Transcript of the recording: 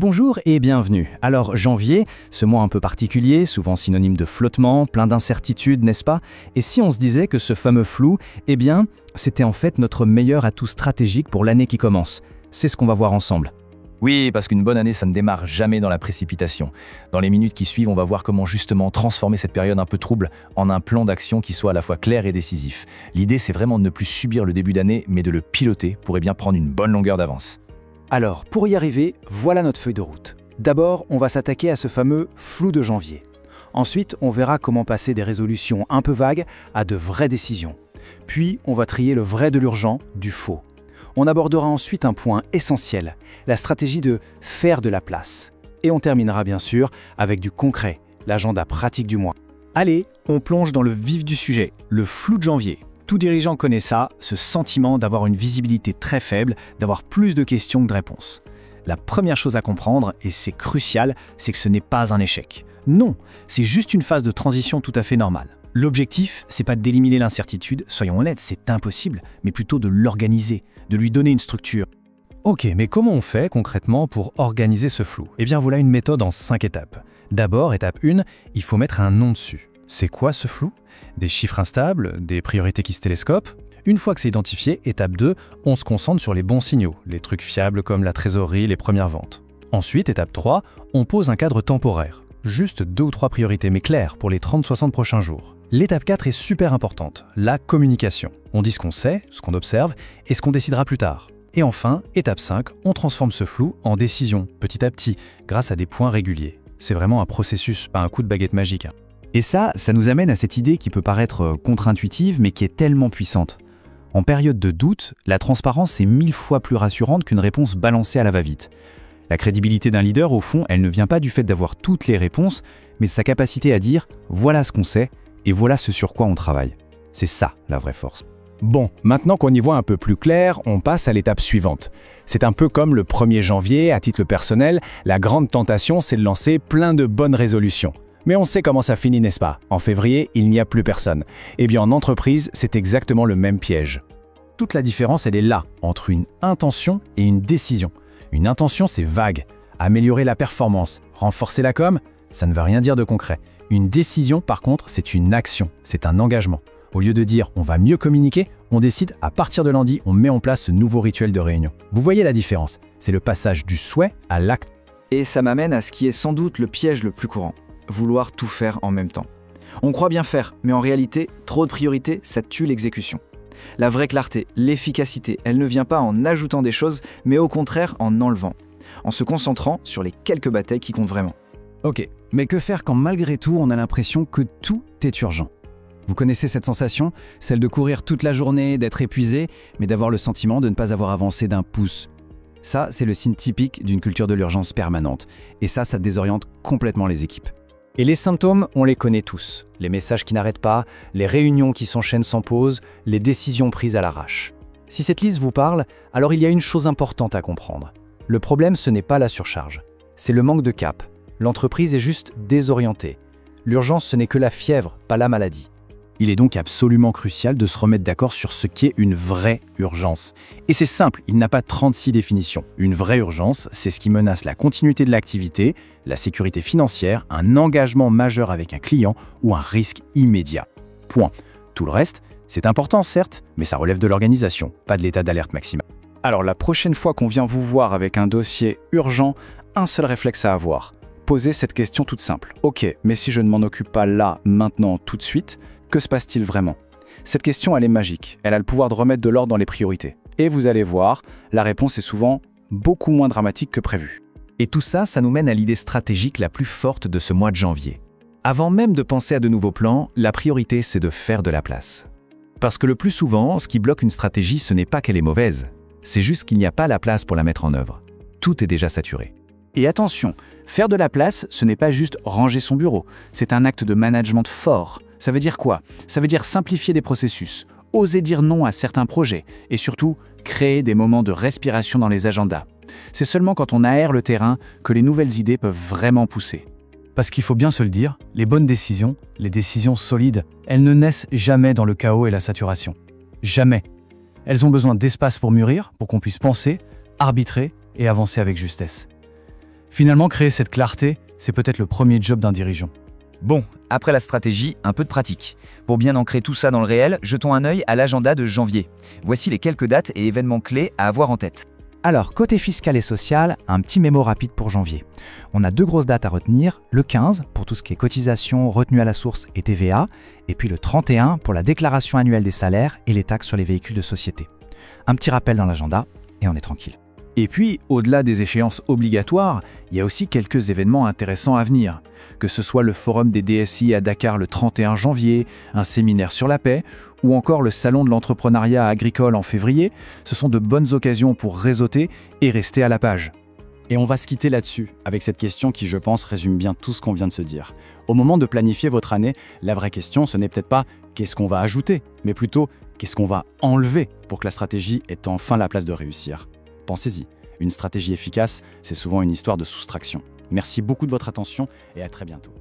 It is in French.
Bonjour et bienvenue. Alors janvier, ce mois un peu particulier, souvent synonyme de flottement, plein d'incertitudes, n'est-ce pas? Et si on se disait que ce fameux flou, eh bien, c'était en fait notre meilleur atout stratégique pour l'année qui commence. C'est ce qu'on va voir ensemble. Oui, parce qu'une bonne année, ça ne démarre jamais dans la précipitation. Dans les minutes qui suivent, on va voir comment justement transformer cette période un peu trouble en un plan d'action qui soit à la fois clair et décisif. L'idée, c'est vraiment de ne plus subir le début d'année, mais de le piloter pour bien prendre une bonne longueur d'avance. Alors, pour y arriver, voilà notre feuille de route. D'abord, on va s'attaquer à ce fameux flou de janvier. Ensuite, on verra comment passer des résolutions un peu vagues à de vraies décisions. Puis, on va trier le vrai de l'urgent du faux. On abordera ensuite un point essentiel, la stratégie de faire de la place. Et on terminera bien sûr avec du concret, l'agenda pratique du mois. Allez, on plonge dans le vif du sujet, le flou de janvier. Tout dirigeant connaît ça, ce sentiment d'avoir une visibilité très faible, d'avoir plus de questions que de réponses. La première chose à comprendre, et c'est crucial, c'est que ce n'est pas un échec. Non, c'est juste une phase de transition tout à fait normale. L'objectif, c'est pas d'éliminer l'incertitude, soyons honnêtes, c'est impossible, mais plutôt de l'organiser, de lui donner une structure. Ok, mais comment on fait concrètement pour organiser ce flou? Eh bien voilà une méthode en 5 étapes. D'abord, étape 1, il faut mettre un nom dessus. C'est quoi ce flou? Des chiffres instables, des priorités qui se télescopent? Une fois que c'est identifié, étape 2, on se concentre sur les bons signaux, les trucs fiables comme la trésorerie, les premières ventes. Ensuite, étape 3, on pose un cadre temporaire. Juste 2 ou 3 priorités, mais claires, pour les 30-60 prochains jours. L'étape 4 est super importante, la communication. On dit ce qu'on sait, ce qu'on observe, et ce qu'on décidera plus tard. Et enfin, étape 5, on transforme ce flou en décision, petit à petit, grâce à des points réguliers. C'est vraiment un processus, pas un coup de baguette magique. Et ça nous amène à cette idée qui peut paraître contre-intuitive, mais qui est tellement puissante. En période de doute, la transparence est 1000 fois plus rassurante qu'une réponse balancée à la va-vite. La crédibilité d'un leader, au fond, elle ne vient pas du fait d'avoir toutes les réponses, mais de sa capacité à dire « voilà ce qu'on sait et voilà ce sur quoi on travaille ». C'est ça, la vraie force. Bon, maintenant qu'on y voit un peu plus clair, on passe à l'étape suivante. C'est un peu comme le 1er janvier, à titre personnel, la grande tentation, c'est de lancer plein de bonnes résolutions. Mais on sait comment ça finit, n'est-ce pas? En février, il n'y a plus personne. Eh bien, en entreprise, c'est exactement le même piège. Toute la différence, elle est là, entre une intention et une décision. Une intention, c'est vague. Améliorer la performance, renforcer la com, ça ne veut rien dire de concret. Une décision, par contre, c'est une action, c'est un engagement. Au lieu de dire « on va mieux communiquer », on décide à partir de lundi, on met en place ce nouveau rituel de réunion. Vous voyez la différence? C'est le passage du souhait à l'acte. Et ça m'amène à ce qui est sans doute le piège le plus courant. Vouloir tout faire en même temps. On croit bien faire, mais en réalité, trop de priorités, ça tue l'exécution. La vraie clarté, l'efficacité, elle ne vient pas en ajoutant des choses, mais au contraire en enlevant. En se concentrant sur les quelques batailles qui comptent vraiment. Ok, mais que faire quand malgré tout, on a l'impression que tout est urgent? Vous connaissez cette sensation? Celle de courir toute la journée, d'être épuisé, mais d'avoir le sentiment de ne pas avoir avancé d'un pouce. Ça, c'est le signe typique d'une culture de l'urgence permanente. Et ça désoriente complètement les équipes. Et les symptômes, on les connaît tous. Les messages qui n'arrêtent pas, les réunions qui s'enchaînent sans pause, les décisions prises à l'arrache. Si cette liste vous parle, alors il y a une chose importante à comprendre. Le problème, ce n'est pas la surcharge. C'est le manque de cap. L'entreprise est juste désorientée. L'urgence, ce n'est que la fièvre, pas la maladie. Il est donc absolument crucial de se remettre d'accord sur ce qu'est une vraie urgence. Et c'est simple, il n'a pas 36 définitions. Une vraie urgence, c'est ce qui menace la continuité de l'activité, la sécurité financière, un engagement majeur avec un client ou un risque immédiat. Point. Tout le reste, c'est important certes, mais ça relève de l'organisation, pas de l'état d'alerte maximal. Alors la prochaine fois qu'on vient vous voir avec un dossier urgent, un seul réflexe à avoir. Posez cette question toute simple. Ok, mais si je ne m'en occupe pas là, maintenant, tout de suite, que se passe-t-il vraiment? Cette question, elle est magique. Elle a le pouvoir de remettre de l'ordre dans les priorités. Et vous allez voir, la réponse est souvent beaucoup moins dramatique que prévu. Et tout ça, ça nous mène à l'idée stratégique la plus forte de ce mois de janvier. Avant même de penser à de nouveaux plans, la priorité, c'est de faire de la place. Parce que le plus souvent, ce qui bloque une stratégie, ce n'est pas qu'elle est mauvaise. C'est juste qu'il n'y a pas la place pour la mettre en œuvre. Tout est déjà saturé. Et attention, faire de la place, ce n'est pas juste ranger son bureau. C'est un acte de management fort. Ça veut dire quoi? Ça veut dire simplifier des processus, oser dire non à certains projets et surtout créer des moments de respiration dans les agendas. C'est seulement quand on aère le terrain que les nouvelles idées peuvent vraiment pousser. Parce qu'il faut bien se le dire, les bonnes décisions, les décisions solides, elles ne naissent jamais dans le chaos et la saturation. Jamais. Elles ont besoin d'espace pour mûrir, pour qu'on puisse penser, arbitrer et avancer avec justesse. Finalement, créer cette clarté, c'est peut-être le premier job d'un dirigeant. Bon, après la stratégie, un peu de pratique. Pour bien ancrer tout ça dans le réel, jetons un œil à l'agenda de janvier. Voici les quelques dates et événements clés à avoir en tête. Alors, côté fiscal et social, un petit mémo rapide pour janvier. On a 2 grosses dates à retenir, le 15 pour tout ce qui est cotisation, retenue à la source et TVA, et puis le 31 pour la déclaration annuelle des salaires et les taxes sur les véhicules de société. Un petit rappel dans l'agenda et on est tranquille. Et puis, au-delà des échéances obligatoires, il y a aussi quelques événements intéressants à venir. Que ce soit le forum des DSI à Dakar le 31 janvier, un séminaire sur la paix, ou encore le salon de l'entrepreneuriat agricole en février, ce sont de bonnes occasions pour réseauter et rester à la page. Et on va se quitter là-dessus, avec cette question qui, je pense, résume bien tout ce qu'on vient de se dire. Au moment de planifier votre année, la vraie question, ce n'est peut-être pas « qu'est-ce qu'on va ajouter ?», mais plutôt « qu'est-ce qu'on va enlever ?» pour que la stratégie ait enfin la place de réussir. Pensez-y, une stratégie efficace, c'est souvent une histoire de soustraction. Merci beaucoup de votre attention et à très bientôt.